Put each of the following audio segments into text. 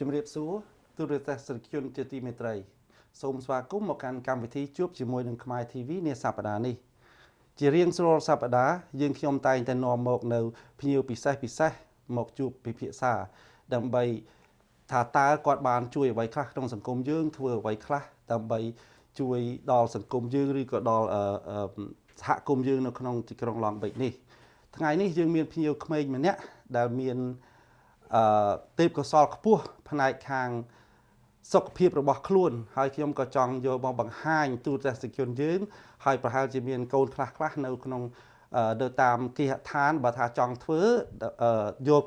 ជំរាបសួរទូរទស្សនិកជនជាទីមេត្រីសូមស្វាគមន៍មកកាន់កម្មវិធីជួបជាមួយនឹងខ្មែរ TV នាសប្តាហ៍នេះជារៀងរាល់សប្តាហ៍យើងខ្ញុំតែងតែនាំមកនៅភ្ញៀវពិសេសមកជួបពិភាក្សាដើម្បីថាតើគាត់បានជួយអ្វីខ្លះក្នុងសង្គមយើងធ្វើអ្វីខ្លះដើម្បីជួយដល់សង្គមយើងឬក៏ដល់សហគមន៍យើងនៅក្នុងទីក្រុងឡង់បិចនេះថ្ងៃនេះយើងមានភ្ញៀវក្មេងម្នាក់ដែលមានទេពកោសល្យខ្ពស់ផ្នែកខាងសុខភាពរបស់ខ្លួនហើយខ្ញុំក៏ចង់យកមកបង្ហាញទូរទស្សនិកជនយើងហើយប្រហែលជាមានកូនខ្លះនៅក្នុងទៅតាមគេហដ្ឋានបើថាចង់ធ្វើយក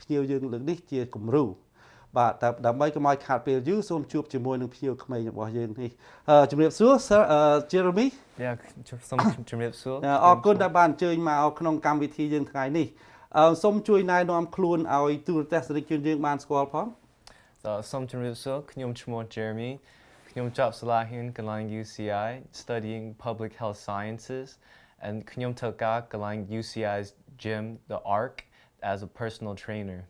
ភ្ញៀវយើងលើកនេះជាគំរូបាទតែដើម្បីកុំឲ្យខាតពេលយូរសូមជួបជាមួយនឹងភ្ញៀវក្មេងរបស់យើងនេះជំរាបសួរ Sir Jeremy សូមជំរាបសួរអរគុណដែលបានអញ្ជើញមកក្នុងកម្មវិធីយើងថ្ងៃនេះសូមជួយណែនាំខ្លួនឲ្យទូរទស្សនិកជនយើងបានស្គាល់ផងសូមជំរាបសួរខ្ញុំឈ្មោះ Jeremy ខ្ញុំចប់សាលារៀនកន្លែង UCI studying public health sciences and ខ្ញុំធ្វើការកន្លែង UCI's gym the Arc as a personal trainer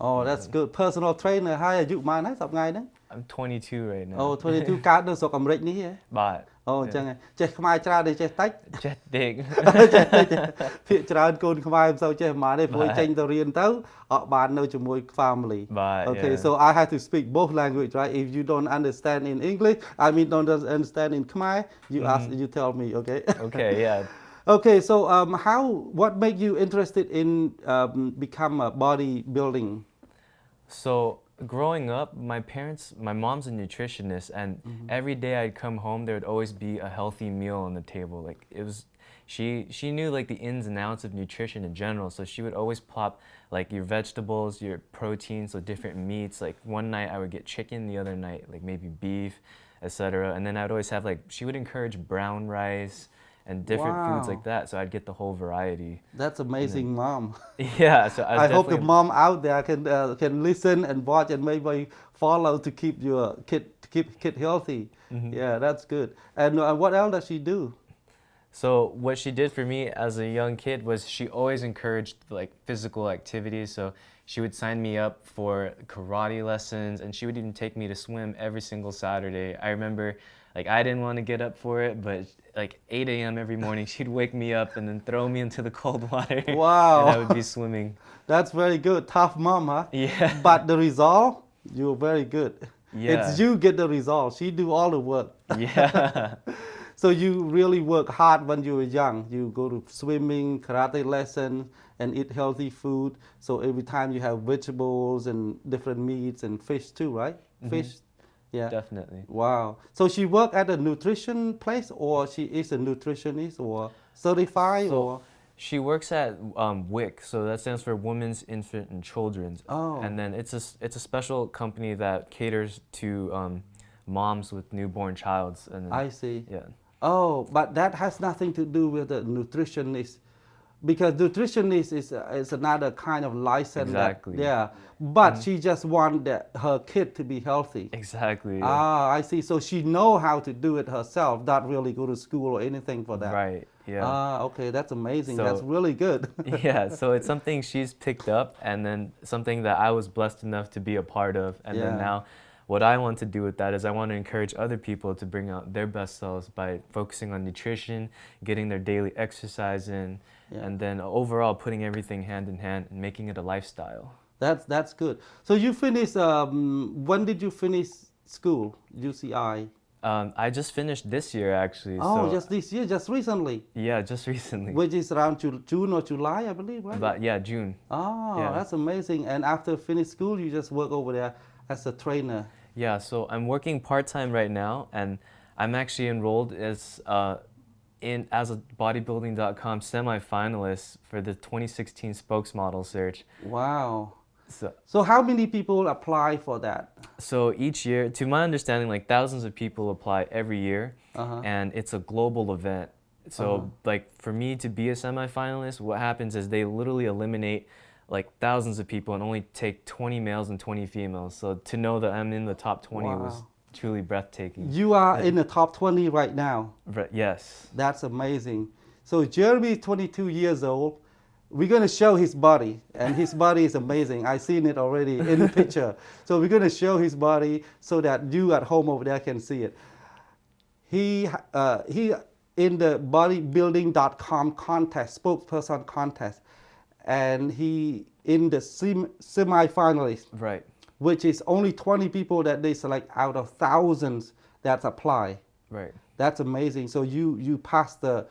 Oh that's good personal trainer ហើយអាយុប៉ុន្មានហើយសប្តាហ៍ហ្នឹង I'm 22 right now អូ22កើតនៅស្រុកអាមេរិកនេះហ៎បាទអូអញ្ចឹងចេះខ្មែរច្រើនទេចេះតិចចេះតិចភាគច្រើនកូនខ្មែរមិនសូវចេះប៉ុន្មានទេព្រោះចេញទៅរៀនទៅអត់បាននៅជាមួយ family Okay so I have to speak both language right if you don't understand in English I mean don't understand in Khmer you tell me okay yeah Okay, so what made you interested in become a bodybuilding? So growing up, my mom's a nutritionist, and every day I'd come home, there would always be a healthy meal on the table. Like it was, she knew like the ins and outs of nutrition in general. So she would always plop like your vegetables, your proteins, so different meats. Like one night I would get chicken, the other night like maybe beef, etc. And then I'd always have she would encourage brown rice. And different foods like that, so I'd get the whole variety. That's amazing, Mom. Yeah, so I hope the mom out there can listen and watch and maybe follow to keep your kid healthy. Yeah, that's good. And what else does she do? So what she did for me as a young kid was she always encouraged like physical activities. So she would sign me up for karate lessons, and she would even take me to swim every single Saturday. I remember. Like I didn't want to get up for it, but like 8 a.m. every morning, she'd wake me up and then throw me into the cold water. Wow. And I would be swimming. That's very good. Tough mom, huh? Yeah. But the result, you're very good. Yeah. It's you get the result. She do all the work. Yeah. So you really work hard when you were young. You go to swimming, karate lessons, and eat healthy food. So every time you have vegetables and different meats and fish too, right? Fish. Yeah. Definitely. Wow. So she work at a nutrition place, or she is a nutritionist, or certified, or? She works at WIC, so that stands for Women's, Infant, and Children's. Oh. And then it's a special company that caters to moms with newborn childs. And then, I see. Yeah. Oh, but that has nothing to do with the nutritionist. Because nutritionist is another kind of license. Exactly. But she just want her kid to be healthy. Exactly. I see. So she know how to do it herself, not really go to school or anything for that. Right. Yeah. Okay. That's amazing. So, that's really good. Yeah. So it's something she's picked up, and then something that I was blessed enough to be a part of, and then now. What I want to do with that is I want to encourage other people to bring out their best selves by focusing on nutrition, getting their daily exercise in, and then overall putting everything hand in hand and making it a lifestyle. That's good. So you finished, when did you finish school, UCI? I just finished this year actually. Oh, so, just this year, just recently? Yeah, just recently. Which is around June or July, I believe, right? But yeah, June. Oh, that's amazing. And after finish school, you just work over there as a trainer? Yeah, so I'm working part-time right now, and I'm actually enrolled as a bodybuilding.com semi-finalist for the 2016 spokesmodel search. Wow. So how many people apply for that? So each year, to my understanding, like thousands of people apply every year, and it's a global event. So like for me to be a semi-finalist, what happens is they literally eliminate like thousands of people and only take 20 males and 20 females. So to know that I'm in the top 20 was truly breathtaking. You are in the top 20 right now? Yes. That's amazing. So Jeremy is 22 years old we're going to show his body, and his body is amazing. I've seen it already in the picture. So we're going to show his body so that you at home over there can see it. He in the bodybuilding.com contest, spokesperson contest, and he in the semi-finalist, Right. which is only 20 people that they select out of thousands that apply. Right. That's amazing. So you passed the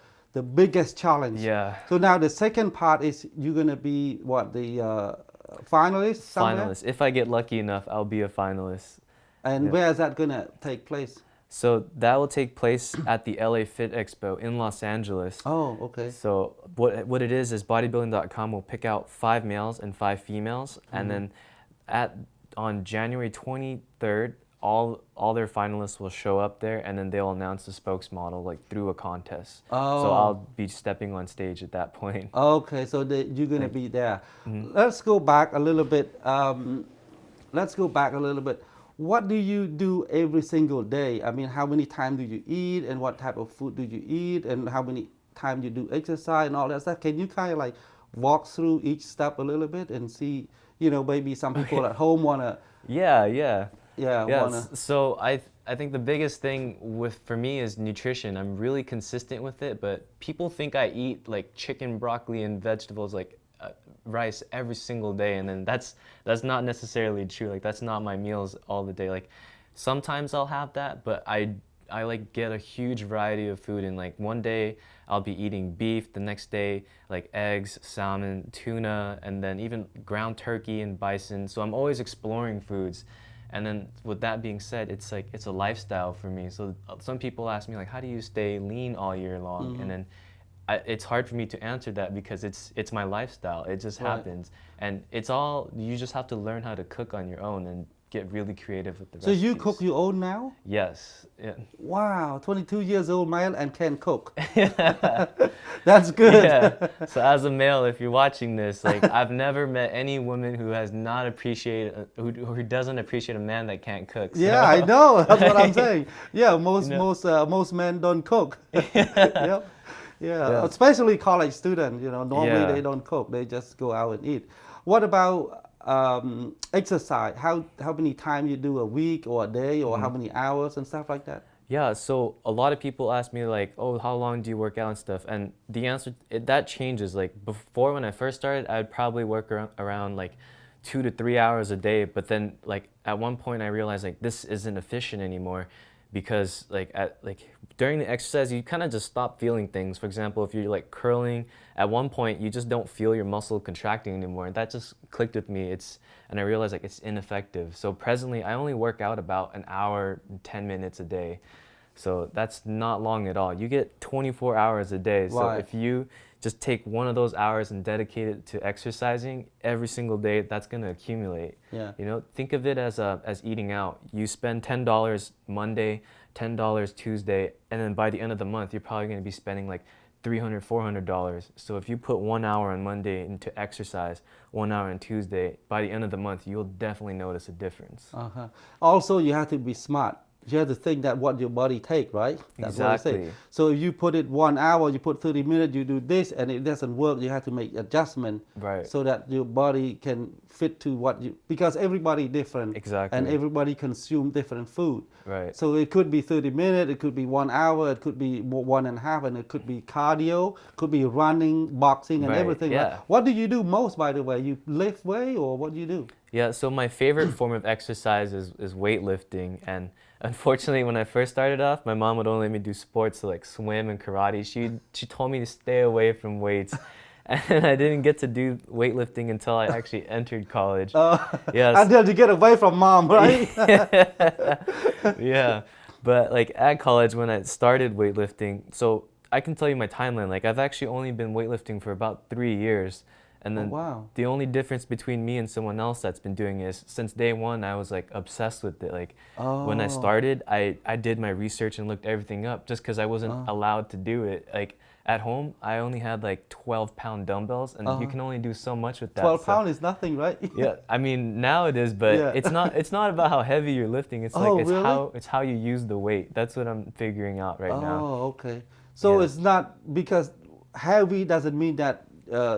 biggest challenge. Yeah. So now the second part is you're gonna be what, the finalist somewhere? Finalist. If I get lucky enough, I'll be a finalist. And Yeah. where is that gonna take place? So that will take place at the LA Fit Expo in Los Angeles. Oh, okay. So what it is bodybuilding.com will pick out 5 males and 5 females, and then on January 23rd, all their finalists will show up there, and then they'll announce the spokesmodel like through a contest. Oh. So I'll be stepping on stage at that point. Okay, so you're gonna be there. Let's go back a little bit. What do you do every single day? I mean, how many times do you eat, and what type of food do you eat, and how many times you do exercise and all that stuff? Can you kind of like walk through each step a little bit and see, maybe some people at home wanna. Yeah. Wanna. So I think the biggest thing for me is nutrition. I'm really consistent with it, but people think I eat like chicken, broccoli, and vegetables like rice every single day, and then that's not necessarily true. Like that's not my meals all the day. Like sometimes I'll have that, but I like get a huge variety of food, and like one day I'll be eating beef, the next day like eggs, salmon, tuna, and then even ground turkey and bison. So I'm always exploring foods. And then with that being said, it's a lifestyle for me. So some people ask me like, how do you stay lean all year long? And then it's hard for me to answer that because it's my lifestyle. It just happens. And you just have to learn how to cook on your own and get really creative with the recipes. So you cook your own now? Yes. Yeah. Wow, 22 years old male and can cook. That's good. Yeah. So as a male, if you're watching this, like I've never met any woman who who doesn't appreciate a man that can't cook. So. Yeah, I know. That's what I'm saying. Yeah, most men don't cook. Yep. Yeah, especially college students. Normally they don't cook; they just go out and eat. What about exercise? How many times you do a week or a day, or how many hours and stuff like that? Yeah, so a lot of people ask me like, oh, how long do you work out and stuff? And the answer, that changes. Like before, when I first started, I'd probably work around like 2 to 3 hours a day. But then like at one point I realized like this isn't efficient anymore, because during the exercise, you kind of just stop feeling things. For example, if you're like curling, at one point you just don't feel your muscle contracting anymore. And that just clicked with me. And I realized like it's ineffective. So presently I only work out about an hour and 10 minutes a day. So that's not long at all. You get 24 hours a day. So if you just take one of those hours and dedicate it to exercising every single day, that's going to accumulate. Yeah. Think of it as eating out. You spend $10 Monday, $10 Tuesday, and then by the end of the month, you're probably going to be spending like $300, $400. So if you put 1 hour on Monday into exercise, 1 hour on Tuesday, by the end of the month, you'll definitely notice a difference. Also, you have to be smart. You have to think that what your body take, right? That's Exactly. what I say. So if you put it 1 hour, you put 30 minutes, you do this, and it doesn't work, you have to make adjustment. Right. So that your body can fit to because everybody different. Exactly. And everybody consume different food. Right. So it could be 30 minutes, it could be 1 hour, it could be 1.5, and it could be cardio, could be running, boxing, and everything. Yeah. Right? What do you do most, by the way? You lift weight, or what do you do? Yeah, so my favorite form of exercise is weightlifting. And unfortunately, when I first started off, my mom would only let me do sports, so like swim and karate. She told me to stay away from weights. And I didn't get to do weightlifting until I actually entered college. Until you get away from mom, right? Yeah, but like at college when I started weightlifting, so I can tell you my timeline. Like I've actually only been weightlifting for about 3 years. And then the only difference between me and someone else that's been doing it is since day one, I was like obsessed with it. Like when I started, I did my research and looked everything up just because I wasn't allowed to do it. Like at home, I only had like 12-pound dumbbells, and you can only do so much with that. 12 pounds is nothing, right? Yeah, I mean now it is, but it's not about how heavy you're lifting. It's it's how you use the weight. That's what I'm figuring out right now. Oh, okay. So it's not because heavy doesn't mean that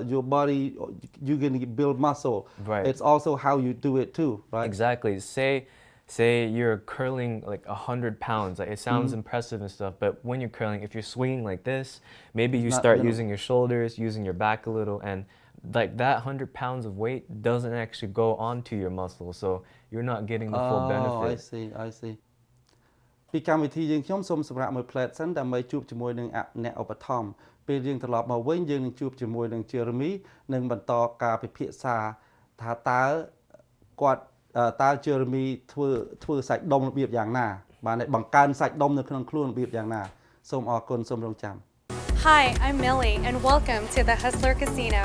your body, you're going to build muscle. Right. It's also how you do it too, right? Exactly. Say you're curling like 100 pounds. Like it sounds impressive and stuff, but when you're curling, if you're swinging like this, maybe you start using your shoulders, using your back a little, and like that 100 pounds of weight doesn't actually go onto your muscle, so you're not getting the full benefit. I see. ពីកម្មវិធីយើងខ្ញុំសូមសម្រាប់មួយផ្លែតសិនដើម្បីជួបជាមួយនឹងអ្នកឧបត្ថម្ភពេលយើងត្រឡប់មកវិញយើងនឹងជួបជាមួយនឹង Jeremy និងបន្តការពិភាក្សាថាតើគាត់តើ Jeremy ធ្វើសាច់ដុំរបៀបយ៉ាងណាបាទបង្កើនសាច់ដុំនៅក្នុងខ្លួនរបៀបយ៉ាងណាសូមអរគុណសូមរងចាំ Hi, I'm Millie and welcome to the Hustler Casino.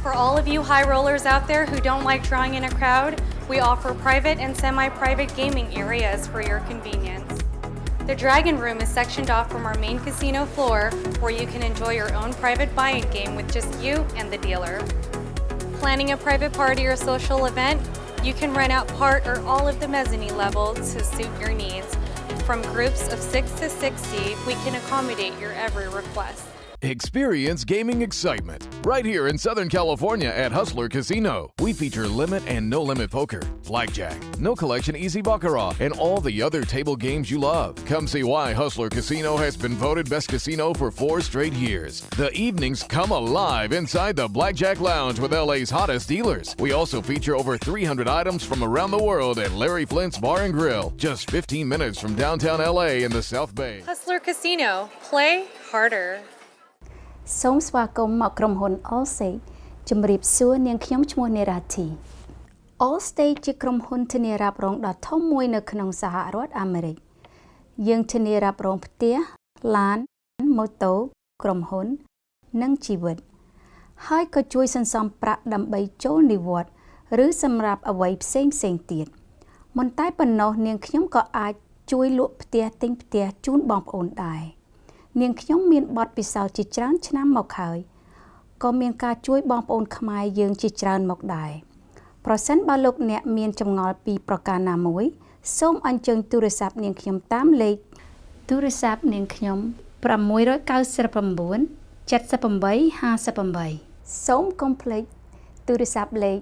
For all of you high rollers out there who don't like drawing in a crowd, we offer private and semi-private gaming areas for your convenience. The Dragon Room is sectioned off from our main casino floor where you can enjoy your own private buy-in game with just you and the dealer. Planning a private party or social event, you can rent out part or all of the mezzanine level to suit your needs. From groups of 6 to 60, we can accommodate your every request. Experience gaming excitement right here in Southern California at Hustler Casino. We feature limit and no limit poker, blackjack, no collection easy baccarat, and all the other table games you love. Come see why Hustler Casino has been voted best casino for 4 straight years. The evenings come alive inside the Blackjack Lounge with LA's hottest dealers. We also feature over 300 items from around the world at Larry Flint's Bar and Grill, just 15 minutes from downtown LA in the South Bay. Hustler Casino. Play harder. សូមស្វាគមន៍មកក្រុមហ៊ុន Allstate ជំរាបសួរនាងខ្ញុំឈ្មោះនេរ៉ាធី Allstate ជាក្រុមហ៊ុនធានារ៉ាប់រងដ៏ធំមួយនៅក្នុងសហរដ្ឋអាមេរិកយើងធានារ៉ាប់រងផ្ទះឡានម៉ូតូក្រុមហ៊ុននិងជីវិតហើយក៏ជួយសន្សំប្រាក់ដើម្បីចូលនិវត្តន៍ឬសម្រាប់អ្វីផ្សេងទៀតមិនតែប៉ុណ្ណោះនាងខ្ញុំក៏អាចជួយលក់ផ្ទះទិញផ្ទះជូនបងប្អូនដែរនាងខ្ញុំមានបទពិសោធន៍ជាច្រើនឆ្នាំមកហើយក៏មានការជួយបងប្អូនខ្មែរយើងជាច្រើនមកដែរប្រសិនបើលោកអ្នកមានចម្ងល់ពីប្រការណាមួយសូមអញ្ជើញទូរស័ព្ទនាងខ្ញុំតាមលេខទូរស័ព្ទនាងខ្ញុំ699 7858សូមកុំភ្លេចទូរស័ព្ទលេខ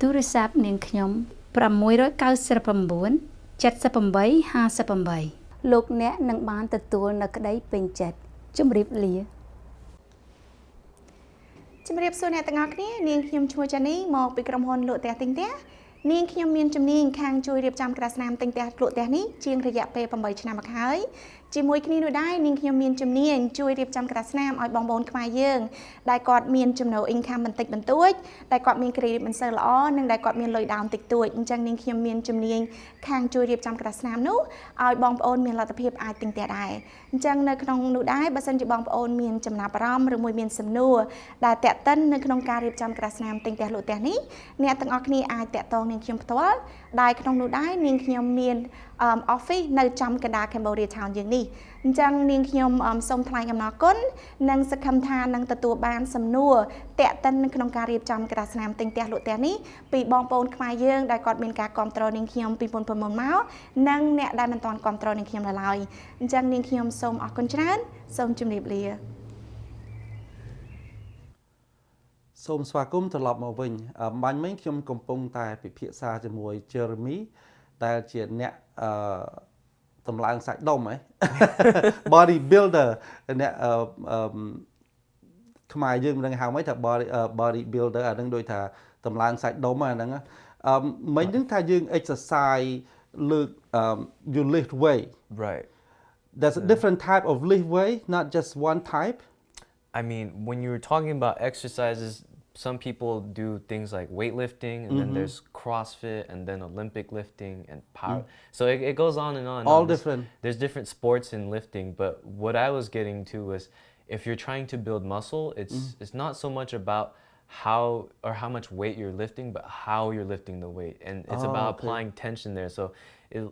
ទូរស័ព្ទនាងខ្ញុំ699 7858លោកអ្នកនឹងបានទទួលនៅក្តីពេញចិត្តជម្រាបលាជម្រាបសួរអ្នកទាំងអស់គ្នានាងខ្ញុំឈ្មោះចានីមកពីក្រុមហ៊ុនលក់ផ្ទះទិញផ្ទះនាងខ្ញុំមានជំនាញខាងជួយរៀបចំក្រាស់ស្នាមទិញផ្ទះលក់ផ្ទះនេះជាងរយៈពេល8ឆ្នាំមកហើយជាមួយគ្នានោះដែរនាងខ្ញុំមានជំនាញជួយរៀបចំក្រាស់ស្នាមឲ្យបងប្អូនខ្មែរយើងដែលគាត់មានចំណូល income បន្តិចបន្តួចដែលគាត់មាន credit មិនសូវល្អនិងដែលគាត់មានលុយដើមតិចតួចអញ្ចឹងនាងខ្ញុំមានជំនាញខាងជួយរៀបចំក្រាស់ស្នាមនោះឲ្យបងប្អូនមានលទ្ធភាពអាចទិញផ្ទះដែរអញ្ចឹងនៅក្នុងនោះដែរបើសិនជាបងប្អូនមានចំណាប់អារម្មណ៍ឬមួយមានសំណួរដែលតាក់ទិននៅក្នុងការរៀបចំក្រាស់ស្នាមទិញផ្ទះលក់ផ្ទះនេះអ្នកទាំងអស់គ្នាអាចតាក់ទងនាងខ្ញុំផ្ទាល់ដែលក្នុងនោះដែរនាងខ្ញុំមាន office នៅចំកណ្ដាល Cambodia Town យើងនេះអញ្ចឹងនាងខ្ញុំសូមថ្លែងអំណរគុណនិងសង្ឃឹមថានឹងទទួលបានសំណួរតាក់ទិននៅក្នុងការរៀបចំក្រាស់ស្នាមទិញផ្ទះលក់ផ្ទះនេះពីបងប្អូនខ្មែរយើងដែលគាត់មានការគ្រប់គ្រងនាងខ្ញុំពីមុនមកនិងអ្នកដែលមិនទាន់គ្រប់គ្រងនាងខ្ញុំឡើយអញ្ចឹងនាងខ្ញុំសូមអរគុណច្រើនសូមជម្រាបលាសូមស្វាគមន៍ត្រឡប់មកវិញបាញ់មិញខ្ញុំកំពុងតែពិភាក្សាជាមួយ Jeremy ដែលជាអ្នកតម្លើងសាច់ដុំហ៎ body builder អ្នកខ្មែរយើងមិនដឹងហៅម៉េចថា body builder អានឹងដូចថាតម្លើងសាច់ដុំអាហ្នឹងមិញហ្នឹងថាយើង exercise លើក you lift weight Right. There's a different type of lift weight not just one type I mean, when you're talking about exercises, some people do things like weightlifting, and then there's CrossFit, and then Olympic lifting, and power. So it goes on and on. All different. There's different sports in lifting, but what I was getting to was if you're trying to build muscle, it's not so much about how much weight you're lifting, but how you're lifting the weight, and it's about applying tension there. So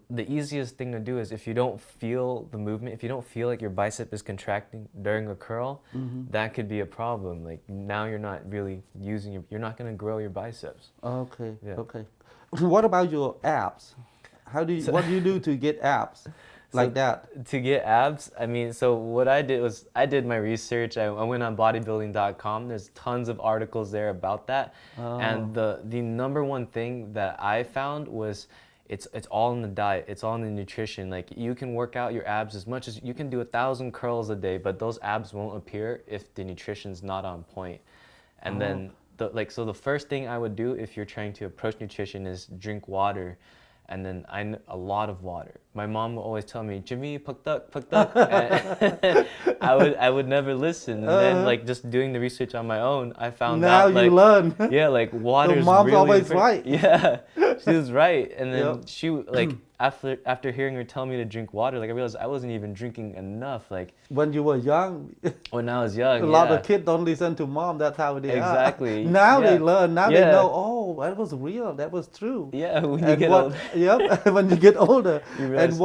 the easiest thing to do is if you don't feel the movement, if you don't feel like your bicep is contracting during a curl, that could be a problem. Like now you're not really you're not going to grow your biceps. Okay. What about your abs? What do you do to get abs? like that? To get abs, I mean, so what I did was I did my research. I went on bodybuilding.com. There's tons of articles there about that. And the number one thing that I found was it's all in the diet. It's all in the nutrition. Like you can work out your abs as much as you can do 1,000 curls a day, but those abs won't appear if the nutrition's not on point. And then so the first thing I would do if you're trying to approach nutrition is drink water. And then a lot of water. My mom would always tell me, Jimmy, paktak. I would never listen. And then like just doing the research on my own, I found out Now like, you learn. yeah, like water is mom's really always important. right. Yeah, she was right. And then Yep. she like after hearing her tell me to drink water, like I realized I wasn't even drinking enough. Like When you were young, when I was young, a lot of kids don't listen to mom. That's how they Exactly. are. Now they Yeah. learn. Now they Yeah. know. Oh, that was real. That was true. Yeah, when you And get what? old. Yep. When you get older, You and realize-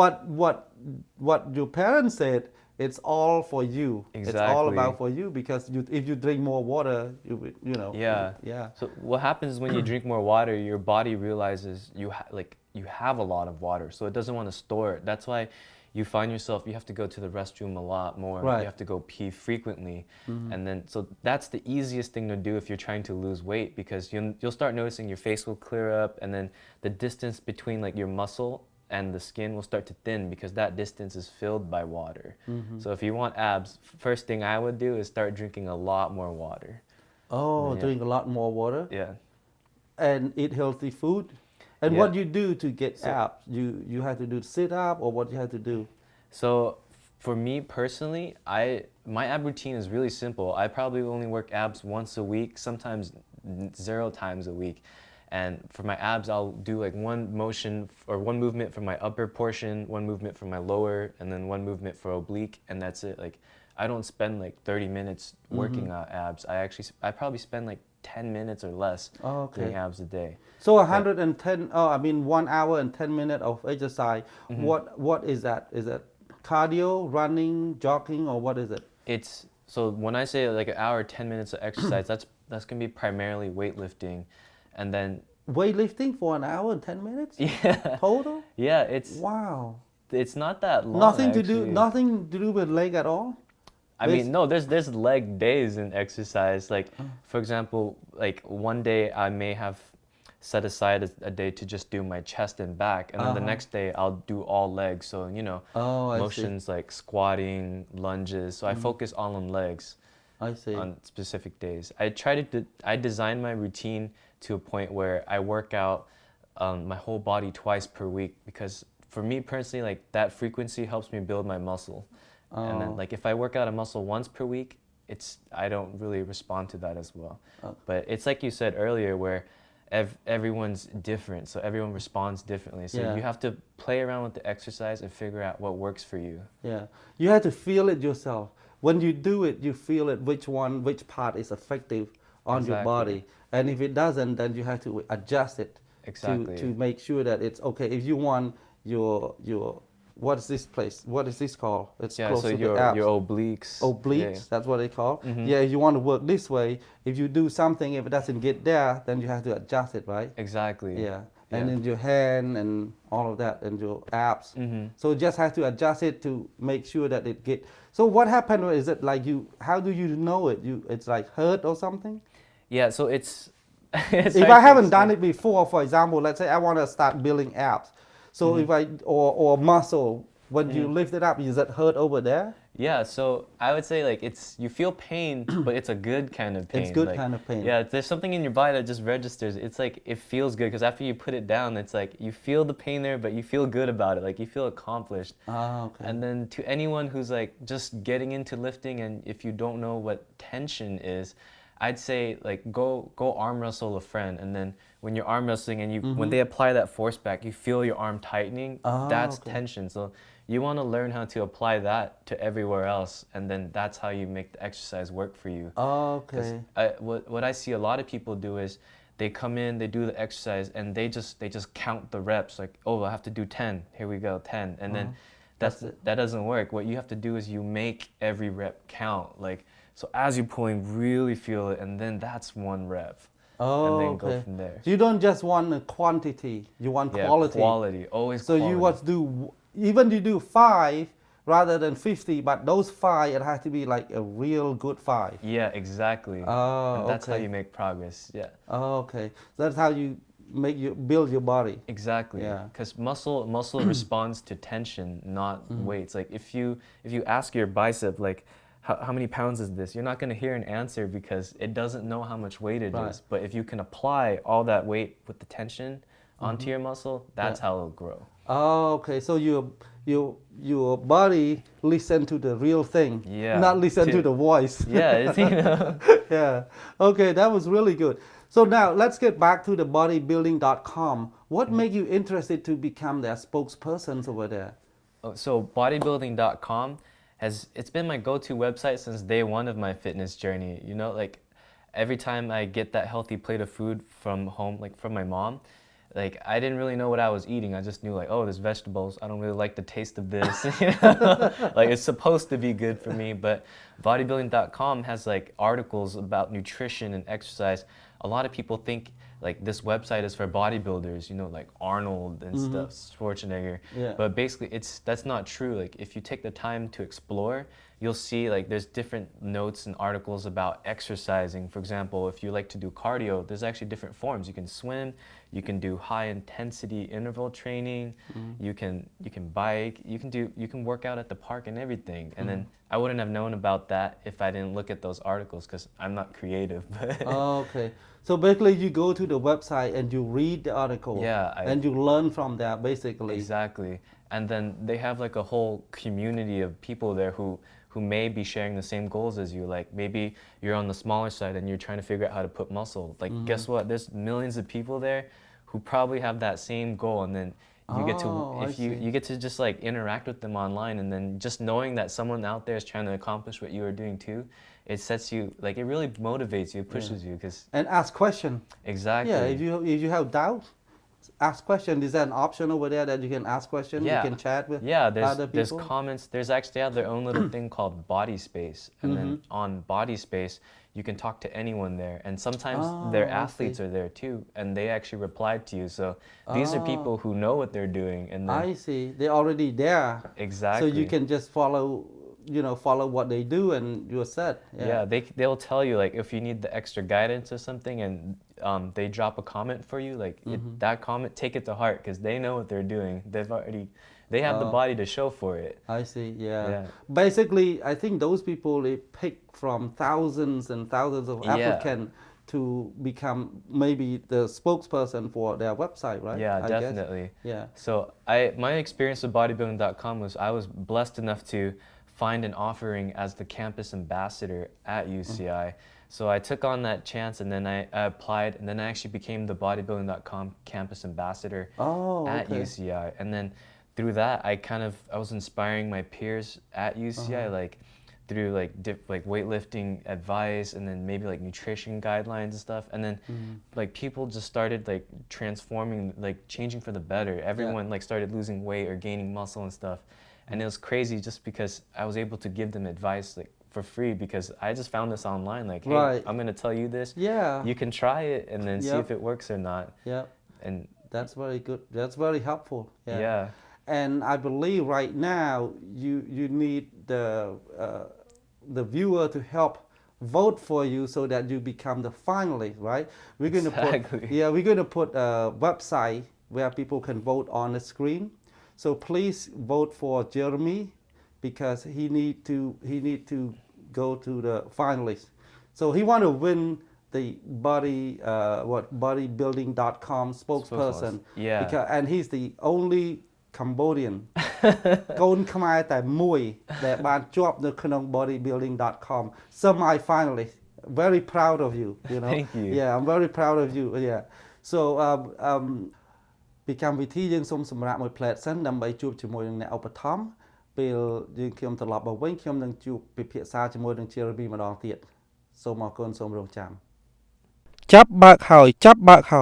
what your parents said, it's all for you. It's all Exactly. about for you because if you drink more water, you know. Yeah. Yeah. So what happens is when you drink more water, your body realizes you have a lot of water, so it doesn't want to store it. That's why you find yourself you have to go to the restroom a lot more. Right. You have to go pee frequently, and then so that's the easiest thing to do if you're trying to lose weight because you'll start noticing your face will clear up, and then the distance between like your muscle and the skin will start to thin because that distance is filled by water. So if you want abs, first thing I would do is start drinking a lot more water. Oh, Yeah. drink a lot more water Yeah. and eat healthy food. And Yeah. what you do to get abs? You have to do sit up or what you have to do? So for me personally, my ab routine is really simple. I probably only work abs once a week, sometimes 0 times a week. And for my abs, I'll do like one motion or one movement for my upper portion, one movement for my lower, and then one movement for oblique, and that's it. Like I don't spend like 30 minutes working out abs. I probably spend like 10 minutes or less Oh, okay. doing abs a day. So 110, 1 hour and 10 minutes of exercise. What is that? Is that cardio, running, jogging, or what is it? So when I say like an hour, 10 minutes of exercise, that's gonna be primarily weightlifting, and then Weightlifting for an hour and 10 minutes? yeah, Total? yeah, Wow. it's not that long. Nothing to actually. do with leg at all? I mean, no, there's leg days in exercise. Like, for example, like one day I may have set aside a day to just do my chest and back, and then the next day I'll do all legs. So, you know, Oh, I see. motions like squatting, lunges. So I focus all on legs I see. on specific days. I design my routine to a point where I work out my whole body twice per week because for me personally, like that frequency helps me build my muscle. And then like if I work out a muscle once per week, I don't really respond to that as well. But it's like you said earlier where everyone's different, so everyone responds differently. So Yeah. you have to play around with the exercise and figure out what works for you. Yeah. You have to feel it yourself. When you do it, you feel it, which part is effective on your Exactly. body. And if it doesn't, then you have to adjust it Exactly. to make sure that it's okay. If you want your what is this place? What is this called? It's Yeah, close so to your the abs. obliques. Obliques, that's what they call. Mhm. Yeah, if you want to work this way, if you do something, if it doesn't get there, then you have to adjust it, right? Exactly. Yeah. And Yeah. then your hand and all of that and your abs. So just have to adjust it to make sure that it get. So what happened? Is it like how do you know it? It's like hurt or something? Yeah, so it's If I haven't done it before, for example, let's say I want to start building abs. So if or muscle, when you lift it up, is it hurt over there? Yeah, so I would say like you feel pain, but it's a good kind of pain. It's good like, kind of pain. Yeah, there's something in your body that just registers. It's like it feels good because after you put it down, it's like you feel the pain there, but you feel good about it. Like you feel accomplished. Ah, okay. And then to anyone who's like just getting into lifting, and if you don't know what tension is, I'd say like go arm wrestle a friend, and then when you're arm wrestling and when they apply that force back, you feel your arm tightening. That's okay. tension. So you want to learn how to apply that to everywhere else, and then that's how you make the exercise work for you. Okay. What I see a lot of people do is they come in, they do the exercise, and they just count the reps. Like, oh, I have to do 10. Here we go, 10, and then that doesn't work. What you have to do is you make every rep count. Like, so as you're pulling, really feel it, and then that's one rep. And then go from there. So you don't just want a quantity, you want Yeah, quality. quality, always So quality. you want to do even you do 5 rather than 50, but those 5 it has to be like a real good 5. Yeah, exactly. Oh, And that's how okay. you make progress. Yeah. Oh, okay. That's how you build your body. Exactly. Yeah. Because muscle responds to tension, not weights. Like if you ask your bicep like how many pounds is this, you're not going to hear an answer because it doesn't know how much weight it Right. is. But if you can apply all that weight with the tension onto your muscle, that's how it'll grow. Oh, okay. So your body listen to the real thing, Yeah. not listen to the voice. Yeah, it's, you know. Yeah. Okay, that was really good. So now let's get back to the bodybuilding.com. What made you interested to become their spokesperson over there? So bodybuilding.com it's been my go-to website since day one of my fitness journey. You know, like every time I get that healthy plate of food from home, like from my mom, like I didn't really know what I was eating. I just knew like, oh, there's vegetables. I don't really like the taste of this. You know? Like it's supposed to be good for me, but bodybuilding.com has like articles about nutrition and exercise. A lot of people think like this website is for bodybuilders, you know, like Arnold and stuff, Schwarzenegger. Yeah. But basically that's not true. Like if you take the time to explore, you'll see like there's different notes and articles about exercising. For example, if you like to do cardio, there's actually different forms. You can swim, you can do high intensity interval training, you can bike, you can work out at the park and everything. And then I wouldn't have known about that if I didn't look at those articles because I'm not creative. Oh, okay. So basically you go to the website and you read the article. Yeah, and you learn from that basically. Exactly. And then they have like a whole community of people there who may be sharing the same goals as you. Like maybe you're on the smaller side and you're trying to figure out how to put muscle. Like guess what? There's millions of people there who probably have that same goal, and then you get to you get to just like interact with them online, and then just knowing that someone out there is trying to accomplish what you are doing too, it sets you like it really motivates you, pushes you because And ask question. exactly. Yeah, if you have doubt, ask question. Is there an option over there that you can ask question? Yeah. You can chat with there's other people? comments. There's actually have their own little thing called Body Space, and then on Body Space you can talk to anyone there, and sometimes their athletes are there too, and they actually replied to you. So these are people who know what they're doing, and then I see. They're already there. exactly. So you can just follow what they do and you're set. Yeah, they'll tell you like if you need the extra guidance or something, and they drop a comment for you, like that comment, take it to heart because they know what they're doing. They have the body to show for it. I see, yeah. Yeah. Basically, I think those people, they pick from thousands and thousands of applicants to become maybe the spokesperson for their website, right? Yeah, I guess. definitely. Yeah. So my experience with bodybuilding.com was I was blessed enough to find an offering as the campus ambassador at UCI. So I took on that chance, and then I applied, and then I actually became the bodybuilding.com campus ambassador at UCI. And then through that, I was inspiring my peers at UCI, like through like weightlifting advice, and then maybe like nutrition guidelines and stuff. And then like people just started like transforming, like changing for the better. Everyone like started losing weight or gaining muscle and stuff. And it was crazy just because I was able to give them advice like for free because I just found this online. Like, hey, I'm gonna tell you this. Yeah. You can try it and then see if it works or not. Yeah. And that's very good. That's very helpful. Yeah. And I believe right now you need the viewer to help vote for you so that you become the finalist, right? We're going to put a website where people can vote on the screen. So please vote for Jeremy because he need to go to the finalists. So he want to win the bodybuilding.com spokesperson. Yeah. And he's the only Cambodian កូនខ្មែរតែមួយដែលបានជាប់នៅក្នុង bodybuilding.com semi finalist. Very proud of you, you know. Thank you. Yeah, I'm very proud of you. Yeah. So ពីកម្មវិធីយើងសូមសម្រាប់មួយផ្លែតសិនដើម្បីជួបជាមួយនឹងអ្នកឧបត្ថម្ភពេលយើងខ្ញុំត្រឡប់មកវិញខ្ញុំនឹងជួបពិភាក្សាជាមួយនឹង Jeremy ម្ដងទៀតសូមអរគុណសូមរងចាំចាប់បើកហើ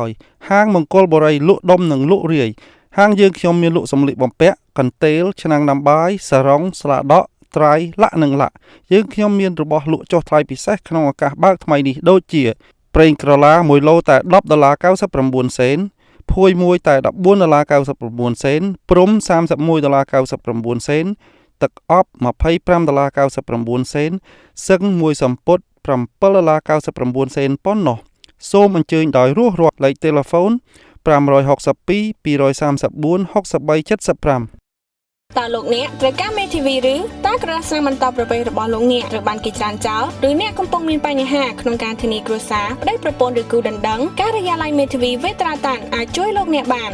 យហាងមង្គលបុរីលក់ដុំនិងលក់រាយហាងយើងខ្ញុំមានលក់សម្លៀកបំពាក់កន្ទេលឆ្នាំងដាំបាយសារ៉ុងស្លាដក់ត្រៃលាក់និងលាក់យើងខ្ញុំមានរបស់លក់ចុះថ្លៃពិសេសក្នុងឱកាសបើកថ្មីនេះដូចជាប្រេងក្រឡា1ឡូតែ$10.99 សេន ភួយមួយតែ$14.99សេនព្រំ$31.99សេនទឹកអប់$25.99សេនសឹងមួយសំពត់$7.99សេនប៉ុណ្ណោះសូមអញ្ជើញដោយរស់រាត់លេខទូរស័ព្ទ562 234 6375តើលោកអ្នកត្រូវការមេធាវីឬតើក្រដាសស្នាមបន្តប្រវេសរបស់លោកអ្នកត្រូវបានគេច្រានចោលឬអ្នកកំពុងមានបញ្ហាក្នុងការធានាគ្រួសារប្តីប្រពន្ធឬគូដណ្ដឹងការិយាល័យមេធាវីវេត្រាតាន់អាចជួយលោកអ្នកបាន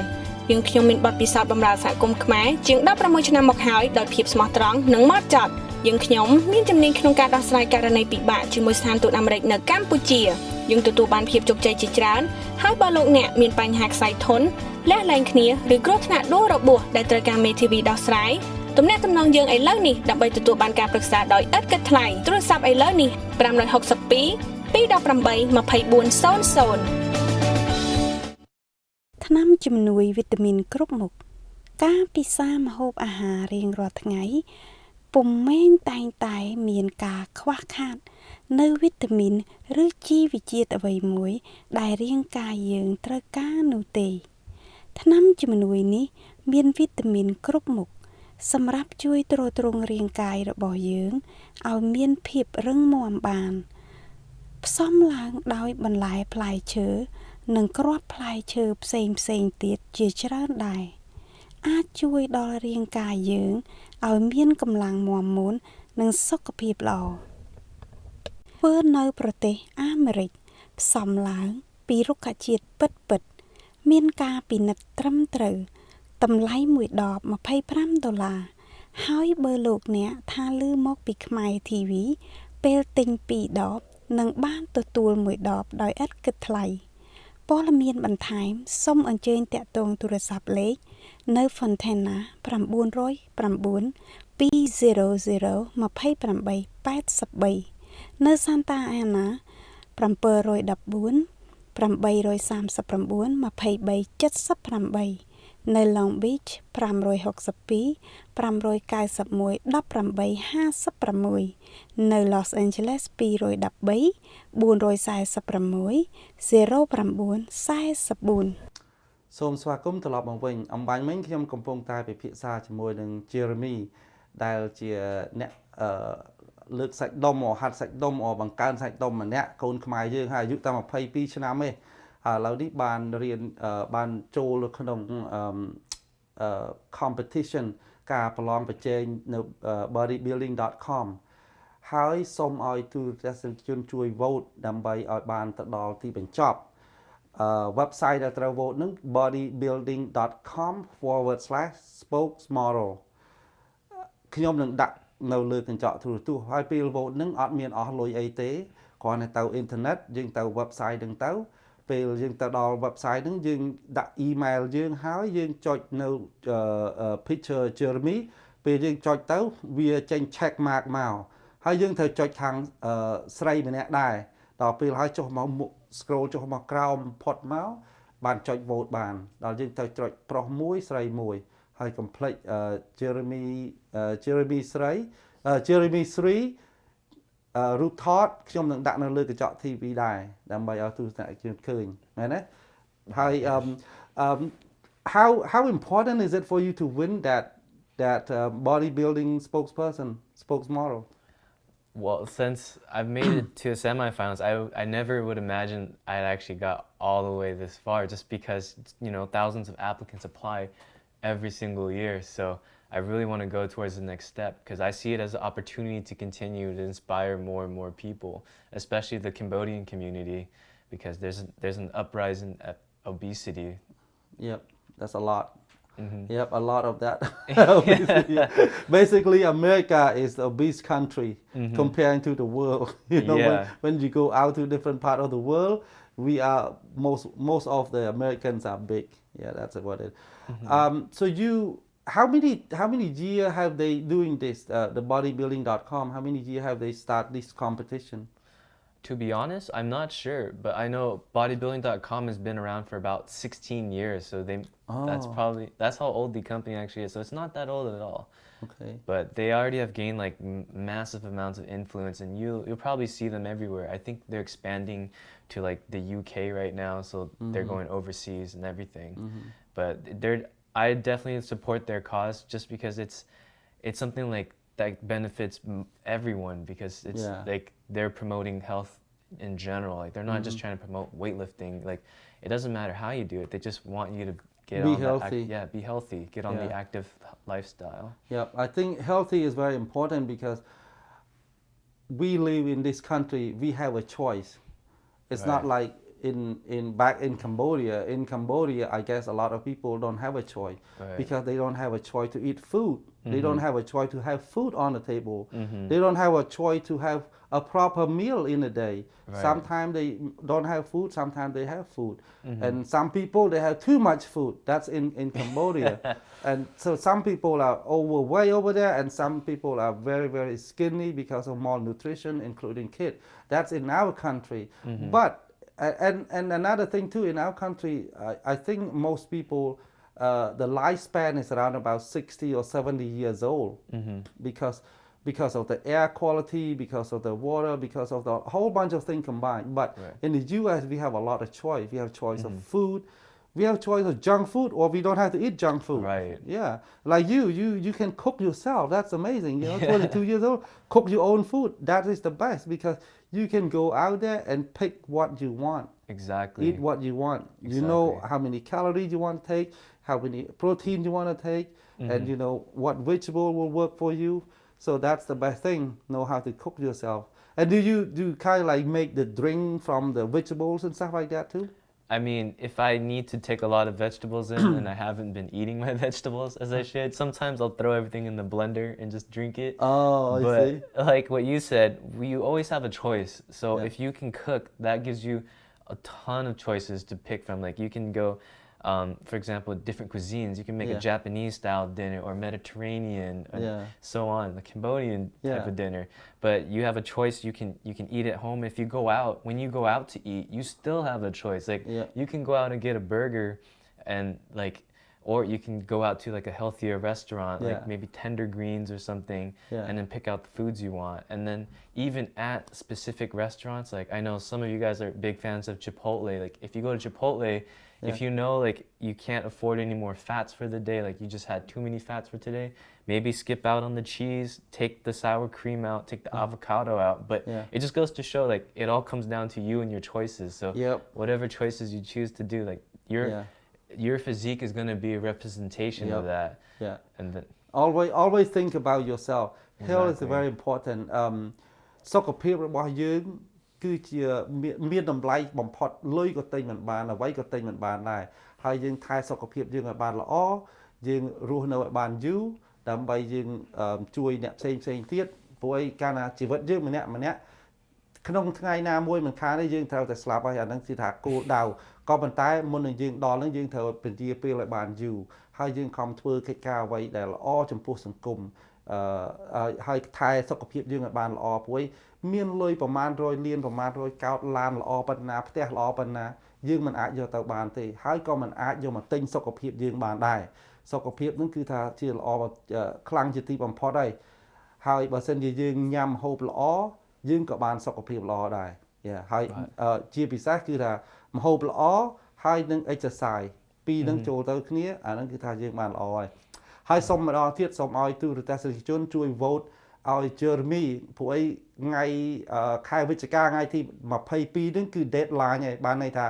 យើងខ្ញុំមានបទពិសោធន៍បម្រើសហគមន៍ខ្មែរជាង16ឆ្នាំមកហើយដោយភាពស្មោះត្រង់និងម៉ត់ចត់យើងខ្ញុំមានជំនាញក្នុងការដោះស្រាយករណីពិបាកជាមួយស្ថានទូតអាមេរិកនៅកម្ពុជាយើងទទួលបានភាពជោគជ័យជាច្រើនហើយបើលោកអ្នកមានបញ្ហាខ្សែធនលះលែងគ្នាឬគ្រោះថ្នាក់ដួលរបួសដែលត្រូវការមេធាវីដោះស្រាយទំនាក់ទំនងយើងឥឡូវនេះដើម្បីទទួលបានការប្រឹក្សាដោយឥតគិតថ្លៃទូរស័ព្ទឥឡូវនេះ562 218 2400ថ្នាំជំនួយវីតាមីនគ្រប់មុខការពិសាម្ហូបអាហាររៀងរាល់ថ្ងៃពុំមែនតែងតែមានការខ្វះខាតនៅវីតាមីនឬជីវជាតិអ្វីមួយដែលរាងកាយយើងត្រូវការនោះទេថ្នាំជំនួយនេះមានវីតាមីនគ្រប់មុខសម្រាប់ជួយទ្រទ្រង់រាងកាយរបស់យើងឲ្យមានភាពរឹងមាំបានផ្សំឡើងដោយបន្លែផ្លែឈើនិងគ្រាប់ផ្លែឈើផ្សេងទៀតជាច្រើនដែរអាចជួយដល់រាងកាយយើងឲ្យមានកម្លាំងមាំមួននិងសុខភាពល្អធ្វើនៅប្រទេសអាមេរិកផ្សំឡើងពីរុក្ខជាតិពិតមានការពិនិត្យត្រឹមត្រូវតម្លៃ1ដប$25ហើយបើលោកអ្នកថាឮមកពីខ្មែរ TV ពេលទិញ2ដបនឹងបានទទួល1ដបដោយឥតគិតថ្លៃព័ត៌មានបន្ថែមសូមអញ្ជើញតាក់ទងទូរស័ព្ទលេខនៅ Fontana 909 200 2883 នៅ Santa Ana 714 839 2378 នៅ Long Beach 562 591 1856 នៅ Los Angeles 213 446 0944សូមស្វាគមន៍ត្រឡប់មកវិញអំបញ្ញមិញខ្ញុំកំពុងតែពិភាក្សាជាមួយនឹង Jeremy ដែលជាអ្នកលើកសាច់ដុំហាត់សាច់ដុំបង្កើនសាច់ដុំម្នាក់កូនខ្មែរយើងហើយអាយុតែ22ឆ្នាំទេឥឡូវនេះបានរៀនបានចូលក្នុងcompetition ការប្រឡងប្រជែងនៅ bodybuilding.com ហើយសូមឲ្យទូរទស្សនិកជនជួយ vote ដើម្បីឲ្យបានទៅដល់ទីបញ្ចប់website ដែលត្រូវ vote នឹង bodybuilding.com/spokesmodel ខ្ញុំនឹងដាក់នៅលើកញ្ចក់ទូរទស្សន៍ហើយពេល vote នឹងអត់មានអស់លុយអីទេគ្រាន់តែទៅអ៊ីនធឺណិតយើងទៅ website នឹងទៅពេលយើងទៅដល់ website ហ្នឹងយើងដាក់ email យើងហើយយើងចុចនៅ picture Jeremy ពេលយើងចុចទៅវាចេញ check mark មកហើយយើងត្រូវចុចខាងស្រីម្នាក់ដែរដល់ពេលហើយចុះមក scroll ចុះមកក្រោមផុតមកបានចុច vote បានដល់យើងទៅចុចប្រុសមួយស្រីមួយហើយ complete Jeremy ស្រី Jeremy ស្រីរូបថតខ្ញុំនឹងដាក់នៅលើកញ្ចក់ TV ដែរដើម្បីឲ្យទស្សនិកជនឃើញមែនទេហើយ how important is it for you to win that bodybuilding spokesmodel Well, since I've made it to the semifinals, I never would imagine I'd actually got all the way this far just because, you know, thousands of applicants apply every single year. So I really want to go towards the next step because I see it as an opportunity to continue to inspire more and more people, especially the Cambodian community, because there's an uprising at obesity. Yep, that's a lot. Mm-hmm. Yep, a lot of that. Basically, America is the obese country comparing to the world. You know, when you go out to different part of the world, we are most of the Americans are big. Yeah, that's what it. So you. How many years have they doing this? The bodybuilding.com. How many years have they start this competition? To be honest, I'm not sure, but I know bodybuilding.com has been around for about 16 years, so that's how old the company actually is. So it's not that old at all. Okay. But they already have gained like massive amounts of influence, and you'll probably see them everywhere. I think they're expanding to like the UK right now, so they're going overseas and everything. But I definitely support their cause just because it's something like that benefits everyone, because it's like they're promoting health in general. Like they're not just trying to promote weightlifting. Like it doesn't matter how you do it. They just want you to be healthy. Be healthy. Get on the active lifestyle. Yeah, I think healthy is very important because we live in this country. We have a choice. It's not like back in Cambodia. In Cambodia, I guess a lot of people don't have a choice because they don't have a choice to eat food. They don't have a choice to have food on the table. They don't have a choice to have a proper meal in a day. Sometimes they don't have food, sometimes they have food. And some people, they have too much food. That's in Cambodia. And so some people are overweight over there, and some people are very, very skinny because of malnutrition, including kids. That's in our country. But, and another thing too, in our country, I think most people, the lifespan is around about 60 or 70 years old because of the air quality, because of the water, because of the whole bunch of things combined. But in the US, we have a lot of choice. We have choice of food. We have choice of junk food, or we don't have to eat junk food. Right. Yeah. Like you can cook yourself. That's amazing. You know, 22 years old, cook your own food. That is the best because you can go out there and pick what you want. Exactly. Eat what you want. Exactly. You know how many calories you want to take, how many protein you want to take, and you know what vegetable will work for you. So that's the best thing, know how to cook yourself. And do you kind of like make the drink from the vegetables and stuff like that too? I mean, if I need to take a lot of vegetables in and I haven't been eating my vegetables as I should, sometimes I'll throw everything in the blender and just drink it. Oh, I see. Like what you said, you always have a choice. So if you can cook, that gives you a ton of choices to pick from. Like you can go, for example, different cuisines. You can make a Japanese style dinner or Mediterranean, and so on, the Cambodian type of dinner. But you have a choice. You can eat at home. If you go out, when you go out to eat, you still have a choice. Like you can go out and get a burger, and like, or you can go out to like a healthier restaurant, like maybe Tender Greens or something, and then pick out the foods you want. And then even at specific restaurants, like I know some of you guys are big fans of Chipotle. Like if you go to Chipotle, if you know like you can't afford any more fats for the day, like you just had too many fats for today, maybe skip out on the cheese, take the sour cream out, take the avocado out. But it just goes to show like it all comes down to you and your choices. So whatever choices you choose to do, like your physique is going to be a representation of that. Yeah. And then always think about yourself. Health is very important. សុខភាពរបស់យើងគឺជាមានតម្លៃបំផុតលុយក៏ទិញមិនបានអ្វីក៏ទិញមិនបានដែរហើយយើងថែសុខភាពយើងឲ្យបានល្អយើងរស់នៅឲ្យបានយូរដើម្បីយើងជួយអ្នកផ្សេងទៀតព្រោះឯកាលណាជីវិតយើងម្នាក់ក្នុងថ្ងៃណាមួយមិនខានទេយើងត្រូវតែស្លាប់ហើយអាហ្នឹងគឺថាគោលដៅក៏ប៉ុន្តែមុននឹងយើងដល់ហ្នឹងយើងត្រូវពន្យាពេលឲ្យបានយូរហើយយើងខំធ្វើកិច្ចការអ្វីដែលល្អចំពោះសង្គមហើយថែសុខភាពយើងឲ្យបានល្អព្រោះមានលុយប្រមាណ100លានប្រមាណ100កោតឡានល្អប៉ុណ្ណាផ្ទះល្អប៉ុណ្ណាយើងមិនអាចយកទៅបានទេហើយក៏មិនអាចយកមកទិញសុខភាពយើងបានដែរសុខភាពហ្នឹងគឺថាជាល្អខ្លាំងជាទីបំផុតហើយបើសិនជាយើងញ៉ាំហូបល្អយើងក៏បានសុខភាពល្អដែរហើយជាពិសេសគឺថាម្ហូបល្អហើយនឹង exercise ពីរនឹងចូលទៅគ្នាអាហ្នឹងគឺថាយើងបានល្អហើយសូមម្ដងទៀតសូមឲ្យទូរទស្សនិកជនជួយ vote ឲ្យ Jeremy ព្រោះអីថ្ងៃខែវិច្ឆិកាថ្ងៃទី22ហ្នឹងគឺ deadline ហើយបានន័យថា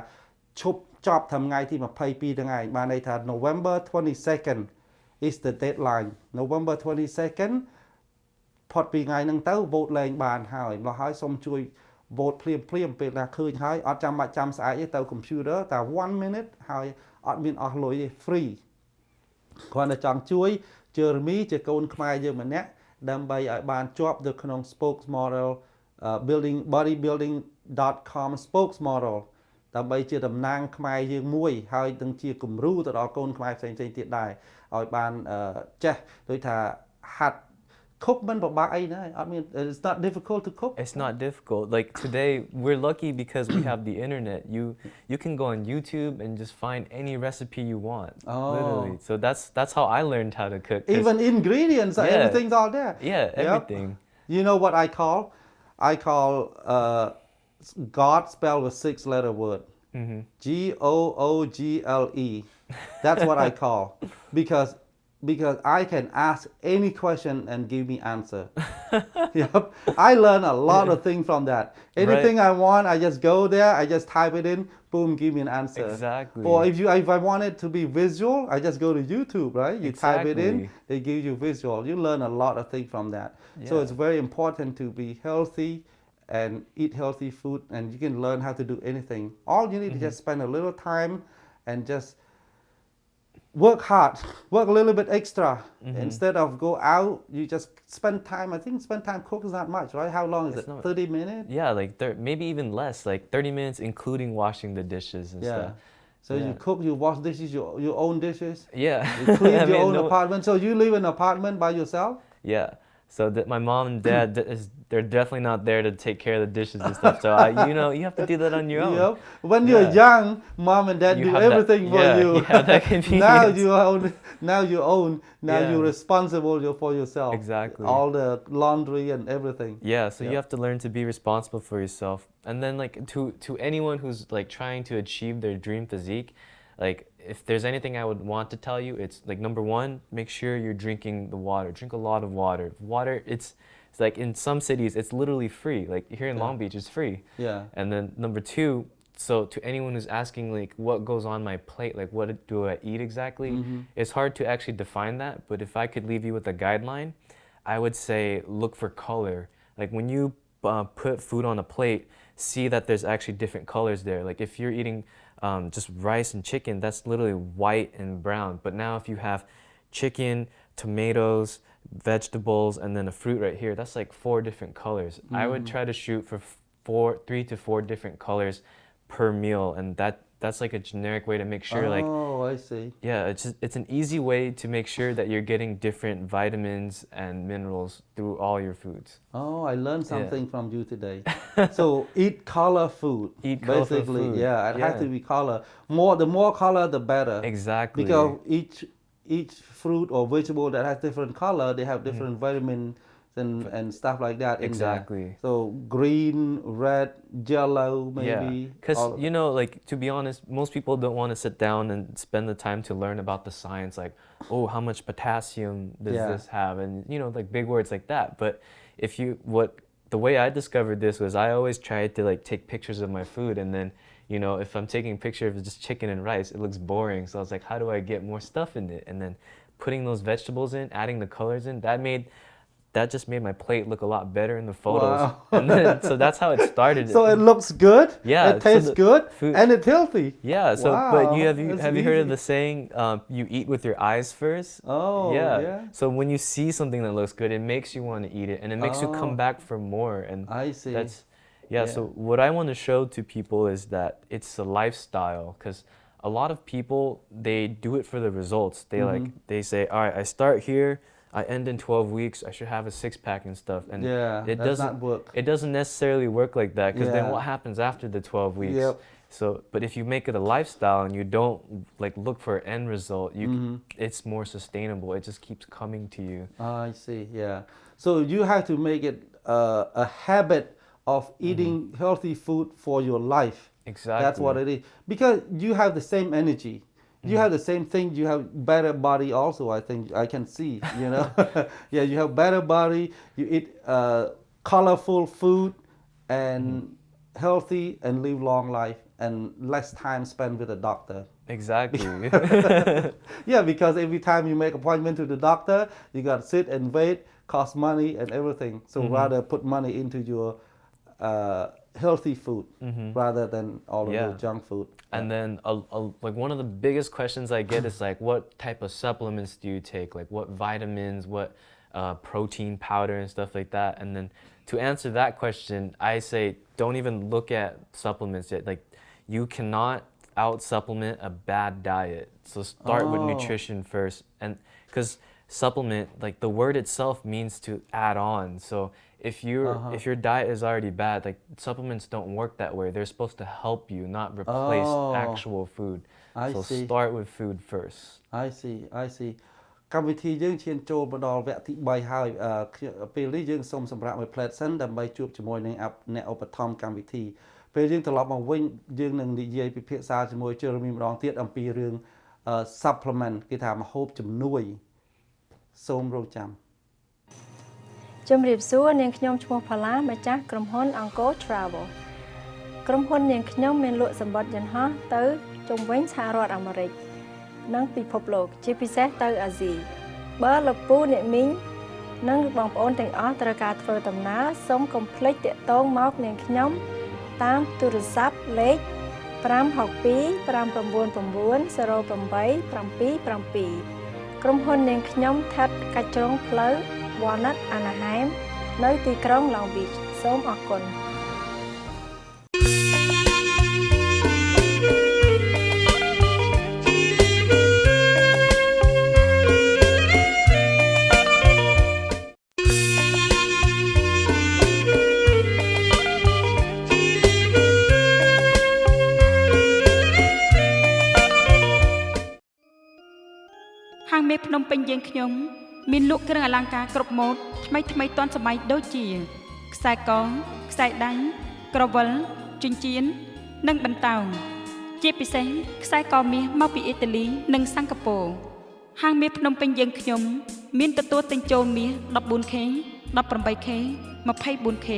ឈប់ចប់ត្រឹមថ្ងៃទី22ហ្នឹងឯងបានន័យថា November 22nd is the deadline November 22nd ផុតពីថ្ងៃហ្នឹងទៅ vote លែងបានហើយមកហើយសូមជួយ vote ភ្លាមពេលណាឃើញហើយអត់ចាំបាច់ចាំស្អែកទេទៅ computer តែ1 minute ហើយអត់មានអស់លុយទេ free គ្រាន់តែចង់ជួយ Jeremy ជាកូនខ្មែរយើងម្នាក់ដើម្បីឲ្យបានជាប់នៅក្នុង spokesmodel bodybuilding.com spokesmodel ដើម្បីជាតំណាងខ្មែរយើងមួយហើយនឹងជាគំរូទៅដល់កូនខ្មែរផ្សេងទៀតដែរឲ្យបានចេះដូចថាហាត់ cook មិនពិបាកអីណាអត់មាន it's not difficult to cook. It's not difficult. Like today, we're lucky because we have the internet. You can go on YouTube and just find any recipe you want. Oh. Literally. So that's how I learned how to cook. 'Cause- Even ingredients, Yeah. everything's all there. Yeah, Yep. everything. You know what I call? I call God spelled with 6-letter word. GOOGLE. That's what I call because I can ask any question and give me answer. Yep. I learn a lot of things from that. Anything I want, I just go there, I just type it in, boom, give me an answer. Exactly. Or if I want it to be visual, I just go to YouTube, right? You type it in, Exactly. they give you visual. You learn a lot of things from that. So Yeah. it's very important to be healthy and eat healthy food, and you can learn how to do anything. All you need to just spend a little time and just work hard, work a little bit extra. Instead of go out, you just spend time. I think spend time cook is not much, right? How long is It's it? not. 30 minutes? Yeah, like maybe even less, like 30 minutes, including washing the dishes and Yeah. stuff. So you Yeah. cook, you wash dishes, your own dishes. Yeah. You clean I your mean, own no- apartment. So you live in an apartment by yourself? Yeah. So that my mom and dad, they're definitely not there to take care of the dishes and stuff. So you have to do that on your own. Yep. When you're Yeah. young, mom and dad You do have that- everything for yeah, you. you have that convenience. Now Yeah. you're responsible for yourself. Exactly. All the laundry and everything. Yeah, so Yep. you have to learn to be responsible for yourself. And then like to anyone who's like trying to achieve their dream physique, like if there's anything I would want to tell you, it's like number one, make sure you're drinking the water. Drink a lot of water. Water, it's like in some cities it's literally free. Like here in Long Beach it's free. Yeah. And then number two, so to anyone who's asking like what goes on my plate, like what do I eat exactly, it's hard to actually define that, but if I could leave you with a guideline, I would say look for color. Like when you put food on a plate, see that there's actually different colors there. Like if you're eating just rice and chicken, that's literally white and brown. But now if you have chicken, tomatoes, vegetables, and then a fruit right here, that's like 4 different colors. I would try to shoot for 3 to 4 different colors per meal, and that's like a generic way to make sure like Oh, I see. yeah, it's an easy way to make sure that you're getting different vitamins and minerals through all your foods. Oh, I learned something from you today. So eat color food. Eat colorful basically. food. Yeah, it has Yeah. to be color. The more color, the better. Exactly. Because each fruit or vegetable that has different color, they have different vitamins and stuff like that. in there. Exactly. So green, red, yellow, maybe. Yeah, because all of you know, like to be honest, most people don't want to sit down and spend the time to learn about the science, like, oh, how much potassium does Yeah. this have, and you know, like big words like that. But the way I discovered this was I always tried to like take pictures of my food, and then you know, if I'm taking a picture of just chicken and rice, it looks boring. So I was like, how do I get more stuff in it? And then putting those vegetables in, adding the colors in, that just made my plate look a lot better in the photos. Wow. And then, so that's how it started. So it looks good. Yeah, It so tastes the good, food- and it's healthy. Yeah. So, Wow, but have you that's heard of easy. the saying, you eat with your eyes first? Oh, yeah. So when you see something that looks good, it makes you want to eat it, and it makes you Oh. come back for more. And I see. that's Yeah. So what I want to show to people is that it's a lifestyle, because a lot of people, they do it for the results. They they say, all right, I start here, I end in 12 weeks, I should have a 6-pack and stuff. And Yeah, it that's doesn't not work. It doesn't necessarily work like that, because then Yeah. what happens after the 12 weeks? Yep. So, but if you make it a lifestyle and you don't like look for an end result, it's more sustainable. It just keeps coming to you. I see. Yeah. So you have to make it a habit of eating healthy food for your life. Exactly. That's what it is. Because you have the same energy. You have the same thing. You have better body also. I think I can see. You know. Yeah. You have better body. You eat colorful food and healthy and live long life and less time spent with a doctor. Exactly. Yeah, because every time you make appointment to the doctor, you got to sit and wait, cost money and everything. So rather put money into your healthy food rather than all of Yeah. the junk food. And then like one of the biggest questions I get is like, what type of supplements do you take? Like what vitamins, what protein powder and stuff like that. And then to answer that question, I say, don't even look at supplements yet. Like you cannot out supplement a bad diet. So start with Oh. nutrition first. And because supplement, like the word itself means to add on. So if your diet is already bad, like supplements don't work that way. They're supposed to help you, not replace actual food. So start with food first. I see កម្មវិធីយើងឈានចូលមកដល់វគ្គទី3ហើយពេលនេះយើងសូមសម្រាប់មួយផ្លែតសិនដើម្បីជួបជាមួយនឹងអ្នកឧបត្ថម្ភកម្មវិធីពេលយើងត្រឡប់មកវិញយើងនឹងនិយាយពិភាក្សាជាមួយជើរមីម្ដងទៀតអំពីរឿង supplement គេថាម្ហូបជំនួយសូមរងចាំ ជំរាបសួរនាងខ្ញុំឈ្មោះផាឡាម្ចាស់ក្រុមហ៊ុន Untitled Chapter ក្រុមហ៊ុននាងខ្ញុំមានលក់សម្បត្តិយន្តហោះទៅជុំវិញសហរដ្ឋអាមេរិកនិងពិភពលោកជាពិសេសទៅអាស៊ីបើលោកពូអ្នកមីងនិងបងប្អូនទាំងអស់ត្រូវការធ្វើដំណើរសូមកុំភ្លេចតាក់ទងមកនាងខ្ញុំតាមទូរស័ព្ទលេខ 562 599 08 77 ក្រុមហ៊ុននាងខ្ញុំស្ថិតកាច់ជ្រុងផ្លូវ Walnut អាណាហែមនៅទីក្រុង Long Beach សូមអរគុណ ហាងមេភ្នំពេញយើងខ្ញុំមានលក់គ្រឿងអលង្ការគ្រប់ម៉ូដថ្មីទាន់សម័យដូចជាខ្សែកខ្សែដៃក្រវិលចិញ្ចៀននិងបន្តោងជាពិសេសខ្សែកមាសមកពីអ៊ីតាលីនិងសិង្ហបុរីហាងមេភ្នំពេញយើងខ្ញុំមានទទួលទិញចូលមាស 14K 18K 24K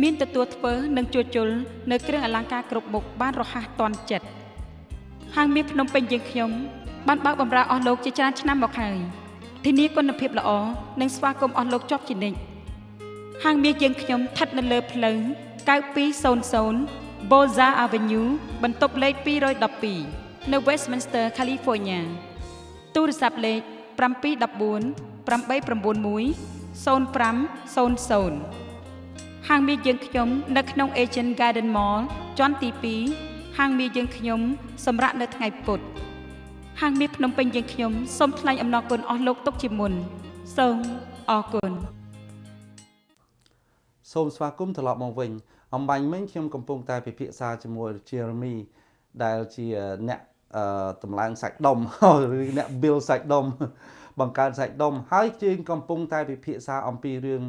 មានទទួលធ្វើនិងជួសជុលនៅគ្រឿងអលង្ការគ្រប់មុខបានរហ័សទាន់ចិត្តហាងមេភ្នំពេញយើងខ្ញុំបានបើកបម្រើអស់លោកជាច្រើនឆ្នាំមកហើយធានាគុណភាពល្អនិងស្វាគមន៍អស់លោកជាប់ជានិច្ចហាងមាសយើងខ្ញុំស្ថិតនៅលើផ្លូវ9200 Boza Avenue បន្ទប់លេខ212នៅ Westminster California ទូរស័ព្ទលេខ714 891 0500 ហាងមាសយើងខ្ញុំនៅក្នុង Agent Garden Mall ជាន់ទី2ហាងមាសយើងខ្ញុំសម្រាប់នៅថ្ងៃពុធហាងមាសភ្នំពេញយើងខ្ញុំសូមថ្លែងអំណរគុណអស់លោកទុកជាមុនសូមអរគុណ សូមស្វាគមន៍ត្រឡប់មកវិញអំបញ្ញមិញខ្ញុំកំពុងតែពិភាក្សាជាមួយ Jeremy ដែលជាអ្នកតម្លើងសាច់ដុំ ឬអ្នក build សាច់ដុំ បង្កើតសាច់ដុំហើយយើងកំពុងតែពិភាក្សាអំពីរឿង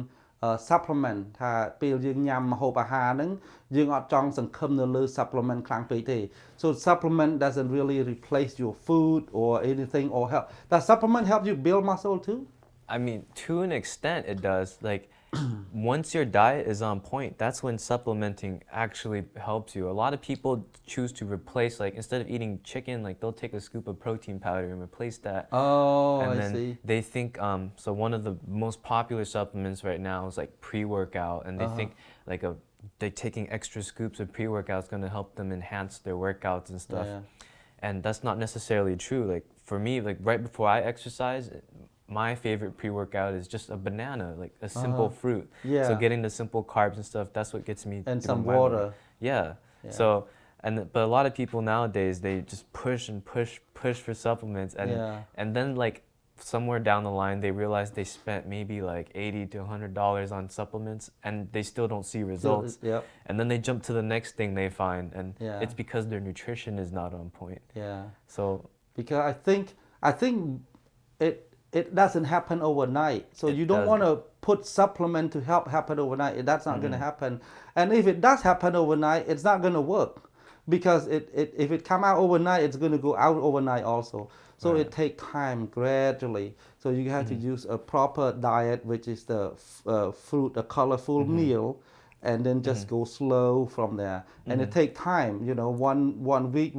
supplement ថាពេលយើងញ៉ាំម្ហូបអាហារហ្នឹងយើងអត់ចង់សង្ឃឹមនៅលើ supplement ខ្លាំងពេកទេ so supplement doesn't really replace your food or anything or help does supplement help you build muscle too I mean, to an extent it does. Like once your diet is on point, that's when supplementing actually helps you. A lot of people choose to replace, like instead of eating chicken, like they'll take a scoop of protein powder and replace that. Oh, and I then see. they think so one of the most popular supplements right now is like pre-workout, and they think like they taking extra scoops of pre-workout is going to help them enhance their workouts and stuff. Yeah. And that's not necessarily true. Like for me, like right before I exercise, my favorite pre-workout is just a banana, like a simple fruit. Yeah. So getting the simple carbs and stuff, that's what gets me. And through some my water. Yeah. So but a lot of people nowadays, they just push for supplements, and then like somewhere down the line they realize they spent maybe like $80 to $100 on supplements and they still don't see results. Yep. And then they jump to the next thing they find, and Yeah. it's because their nutrition is not on point. Yeah. So Because I think it doesn't happen overnight. So you don't doesn't. want to put supplement to help happen overnight. That's not going to happen. And if it does happen overnight, it's not going to work. Because if it come out overnight, it's going to go out overnight also. So it takes time gradually. So you have to use a proper diet, which is the fruit, a colorful meal, and then just go slow from there. And it takes time, you know, one week,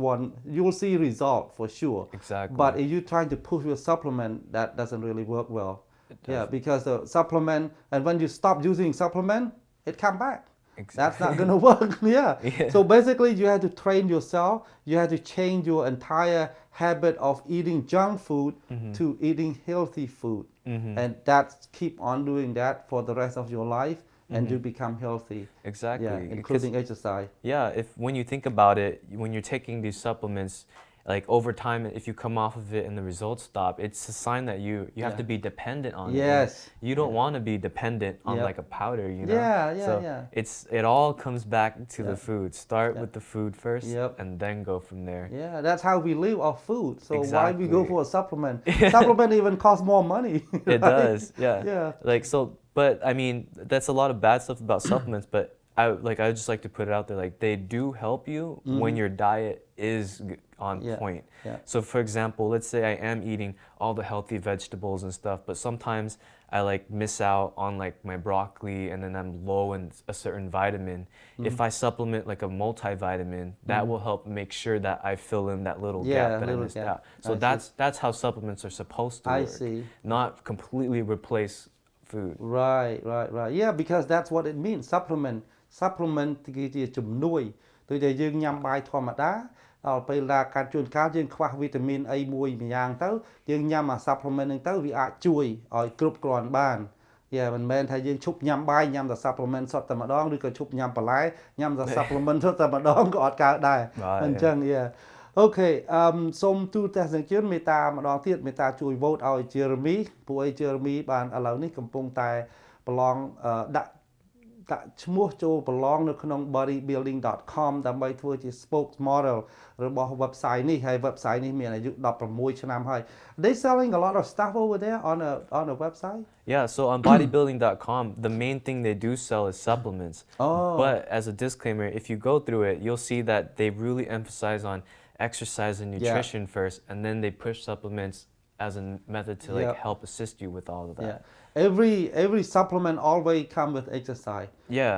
you'll see result for sure. Exactly. But if you're trying to push your supplement, that doesn't really work well. Yeah, because the supplement, and when you stop using supplement, it come back. Exactly. That's not going to work. Yeah. So basically, you have to train yourself. You have to change your entire habit of eating junk food to eating healthy food. And that's keep on doing that for the rest of your life, and you become healthy. Exactly. Yeah, including exercise. Yeah, when you think about it, when you're taking these supplements, like over time, if you come off of it and the results stop, it's a sign that you have to be dependent on it. Yes. You don't want to be dependent on Yep. like a powder, you know? Yeah, yeah, so yeah. it all comes back to the Yeah. food. Start with the food first Yep. and then go from there. Yeah, that's how we live off food. So why we go Exactly. for a supplement? Supplement even costs more money. It right? does, yeah. Yeah. Like so, but I mean, that's a lot of bad stuff about supplements. But I would just like to put it out there, like they do help you when your diet is on point. Yeah. So for example, let's say I am eating all the healthy vegetables and stuff, but sometimes I like miss out on like my broccoli and then I'm low in a certain vitamin. If I supplement like a multivitamin, that will help make sure that I fill in that little gap that I missed out. So that's how supplements are supposed to work. I see. Not completely replace food. Right. Yeah, because that's what it means. Supplement គឺជាជំនួយដូចដែលយើងញ៉ាំបាយធម្មតាដល់ពេលដែលការជួនកាលយើងខ្វះវីតាមីន A មួយយ៉ាងទៅយើងញ៉ាំអា supplement ហ្នឹងទៅវាអាចជួយឲ្យគ្រប់គ្រាន់បានយ៉ាមិនមែនថាយើងឈប់ញ៉ាំបាយញ៉ាំតែ supplement សុទ្ធតែម្ដងឬក៏ឈប់ញ៉ាំបន្លែញ៉ាំតែ supplement សុទ្ធតែម្ដងក៏អត់កើតដែរអញ្ចឹងយ៉ាអូខេសូមទូរទស្សនិកជនមេត្តាម្ដងទៀតមេត្តាជួយ vote ឲ្យ Jeremy ព្រោះអី Jeremy បានឥឡូវនេះកំពុងតែប្រឡងដាក់ឈ្មោះចូលប្រឡងនៅក្នុង bodybuilding.com ដើម្បីធ្វើជា spokesmodel របស់ website នេះហើយ website នេះមានអាយុ16ឆ្នាំហើយ They selling a lot of stuff over there on a website? Yeah, so on bodybuilding.com, the main thing they do sell is supplements. Oh. But as a disclaimer, if you go through it, you'll see that they really emphasize on exercise and nutrition first, and then they push supplements as a method to like help assist you with all of that. Yeah. Every supplement always come with exercise. Yeah.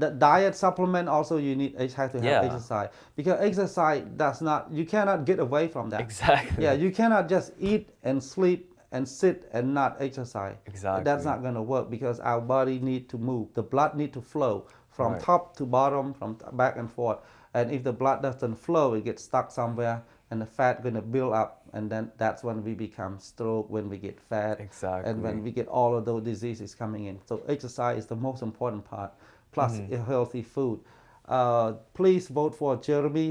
The diet supplement also you need have to have exercise because exercise does not you cannot get away from that. Exactly. Yeah, you cannot just eat and sleep and sit and not exercise. Exactly. That's not going to work because our body need to move. The blood need to flow from top to bottom, from back and forth. And if the blood doesn't flow, it gets stuck somewhere and the fat going to build up. And then that's when we become stroke, when we get fat. Exactly. And when we get all of those diseases coming in. So exercise is the most important part, plus healthy food. Please vote for Jeremy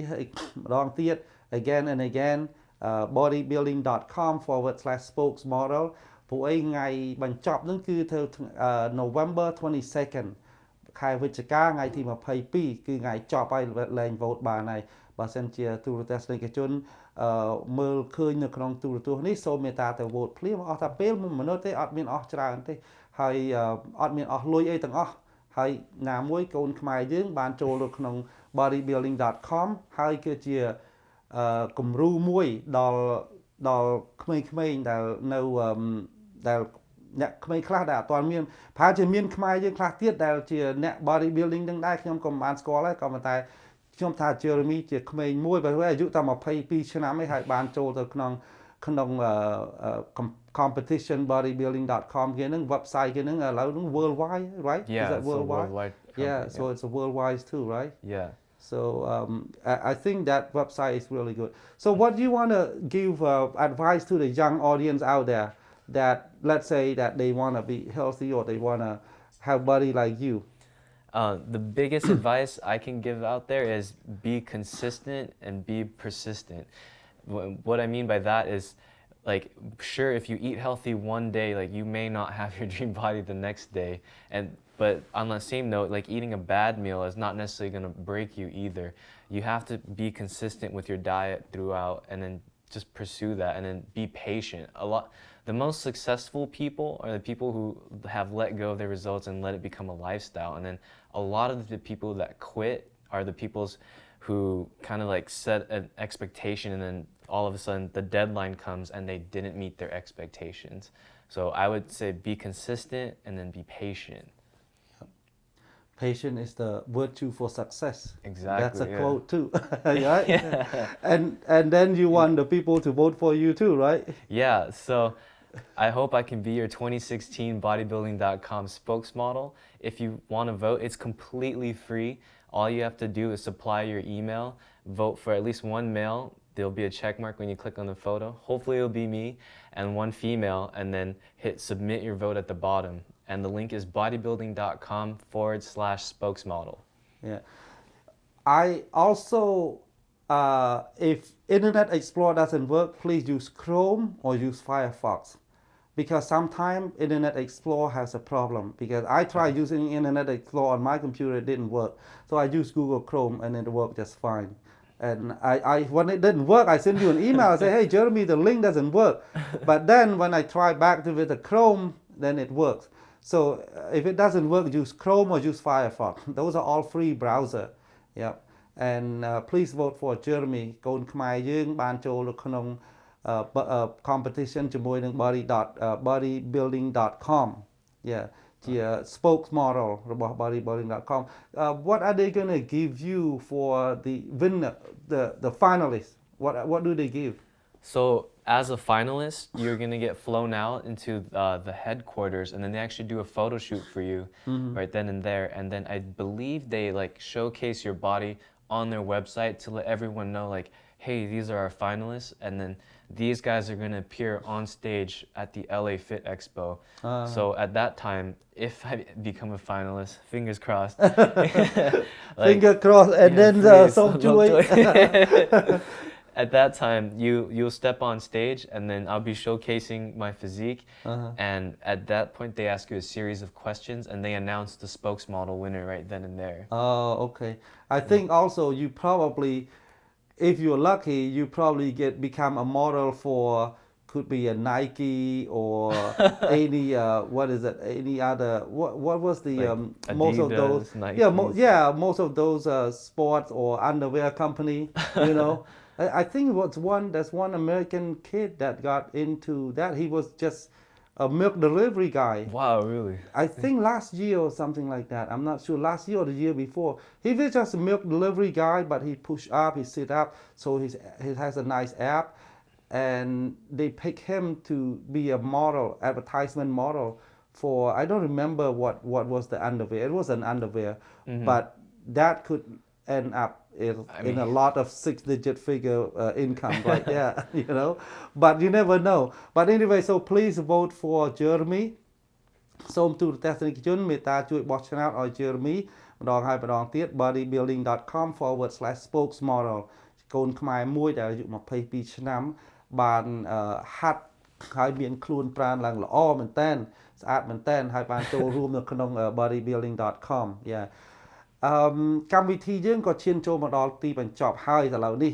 again and again. Bodybuilding.com/spokesmodel ព្រោះអីថ្ងៃបញ្ចប់ហ្នឹងគឺធ្វើ November 22nd ខែវិច្ឆិកាថ្ងៃទី22គឺថ្ងៃចប់ហើយលែង vote បានហើយបើសិនជាទូរទស្សនិកជនមើលឃើញនៅក្នុងទូរទស្សន៍នេះសូមមេត្តាទៅ vote ភ្លាមអស់តែពេល1minuttទេអត់មានអស់ច្រើនទេហើយអត់មានអស់លុយអីទាំងអស់ហើយណាមួយកូនខ្មែរយើងបានចូលទៅក្នុង bodybuilding.com ហើយគឺជាគំរូមួយដល់ក្មេងៗដែលនៅដែលអ្នកក្មេងខ្លះដែលអត់ទាន់មានប្រហែលជាមានខ្មែរយើងខ្លះទៀតដែលជាអ្នក bodybuilding នឹងដែរខ្ញុំក៏មិនបានស្គាល់ដែរក៏ប៉ុន្តែខ្ញុំថា Jeremy ជាក្មេងមួយបើអាយុតែ22ឆ្នាំឯងហើយបានចូលទៅក្នុង competition bodybuilding.com គេហ្នឹង website គេហ្នឹងឥឡូវហ្នឹង worldwide right Yeah, is that worldwide company, so it's a worldwide too right Yeah. So I think that website is really good. So what do you want to give advice to the young audience out there that let's say that they want to be healthy or they want to have body like you? The biggest advice I can give out there is be consistent and be persistent. What I mean by that is, like, sure, if you eat healthy one day, like, you may not have your dream body the next day. But on the same note, like, eating a bad meal is not necessarily going to break you either. You have to be consistent with your diet throughout and then just pursue that and then be patient. The most successful people are the people who have let go of their results and let it become a lifestyle. And then a lot of the people that quit are the people who kind of like set an expectation and then all of a sudden the deadline comes and they didn't meet their expectations. So I would say be consistent and then be patient. Patience is the virtue for success. Exactly. That's a quote too, right? And then you want the people to vote for you too, right? Yeah. So I hope I can be your 2016 bodybuilding.com spokesmodel. If you want to vote, it's completely free. All you have to do is supply your email, vote for at least one male. There'll be a check mark when you click on the photo. Hopefully it'll be me, and one female, and then hit submit your vote at the bottom. And the link is bodybuilding.com/spokesmodel. Yeah. I also if Internet Explorer doesn't work, please use Chrome or use Firefox. Because sometimes Internet Explorer has a problem. Because I tried using Internet Explorer on my computer, it didn't work. So I used Google Chrome and it worked just fine. And when it didn't work, I sent you an email. I say, hey, Jeremy, the link doesn't work. But then when I try back with the Chrome, then it works. So if it doesn't work, use Chrome or use Firefox. Those are all free browser. Yep. And please vote for Jeremy. កូនខ្មែរយើងបានចូលក្នុង competition ជាមួយនឹង bodybuilding.com. Yeah. ជា spokesmodel របស់ bodybuilding.com. What are they going to give you for the winner, the finalists? What do they give? So as a finalist, you're going to get flown out into the headquarters, and then they actually do a photo shoot for you right then and there. And then I believe they like showcase your body on their website to let everyone know, like, hey, these are our finalists. And then these guys are going to appear on stage at the LA Fit Expo. So at that time, if I become a finalist, fingers crossed. Like, finger crossed, and then some joy. At that time, you'll step on stage, and then I'll be showcasing my physique. And at that point, they ask you a series of questions, and they announce the spokesmodel winner right then and there. Oh, okay. I think also you probably, if you're lucky, you probably become a model for, could be a Nike or any what is it? Any other? What was the like most of Adidas, those? Nike. Yeah, most of those sports or underwear company. You know, I think there's one American kid that got into that. He was just a milk delivery guy. Wow, really? I think last year or something like that. I'm not sure. Last year or the year before. He was just a milk delivery guy, but he pushed up, he sit up, so he has a nice app. And they pick him to be a model, advertisement model for, I don't remember what was the underwear. It was an underwear, but that could end up in a lot of 6-digit figure income right there, you know. But you never know. But anyway, so please vote for Jeremy. សូមទូរទស្សនិកជនមេត្តាជួយបោះឆ្នោតឲ្យ Jeremy ម្ដងហើយម្ដងទៀត bodybuilding.com/spokesmodel កូនខ្មែរមួយដែលអាយុ22ឆ្នាំបានហាត់ហើយមានខ្លួនប្រាណឡើងល្អមែនតើស្អាតមែនតើហើយបានចូលរួមនៅក្នុង bodybuilding.com កម្មវិធីយើងក៏ឈានចូលមកដល់ទីបញ្ចប់ហើយឥឡូវនេះ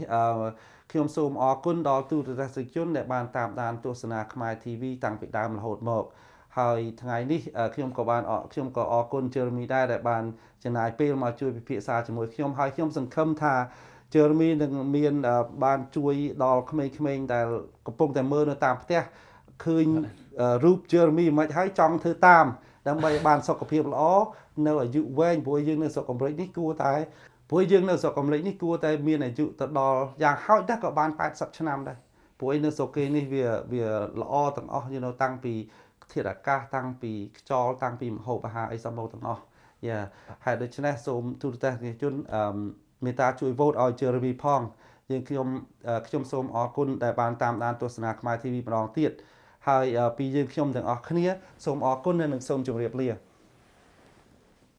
ខ្ញុំសូមអរគុណដល់ទូរទស្សនិកជនដែលបានតាមដានទស្សនាខ្មែរ TV តាំងពីដើមរហូតមកហើយថ្ងៃនេះខ្ញុំក៏អរគុណ Jeremy ដែរដែលបានចំណាយពេលមកជួយពិភាក្សាជាមួយខ្ញុំហើយខ្ញុំសង្ឃឹមថា Jeremy នឹងមានបានជួយដល់ក្មេងៗដែលកំពុងតែមើលនៅតាមផ្ទះឃើញរូប Jeremy មិនហើយចង់ធ្វើតាមដើម្បីបានសុខភាពល្អនៅអាយុវែងព្រោះយើងនៅស្រុកអាមេរិកនេះគួរតែមានអាយុទៅដល់យ៉ាងហោចណាស់ក៏បាន80ឆ្នាំដែរព្រោះនៅស្រុកគេនេះវាល្អទាំងអស់តាំងពីធាតុអាកាសតាំងពីខ្យល់តាំងពីម្ហូបអាហារអីសពទាំងអស់ហើយដូច្នេះសូមទូរទស្សនិកជនមេត្តាជួយ vote ឲ្យ Jeremy ផងខ្ញុំសូមអរគុណដែលបានតាមដានទស្សនាខ្មែរ TV ម្ដងទៀតហើយពីយើងខ្ញុំទាំងអស់គ្នាសូមអរគុណនិងសូមជម្រាបលា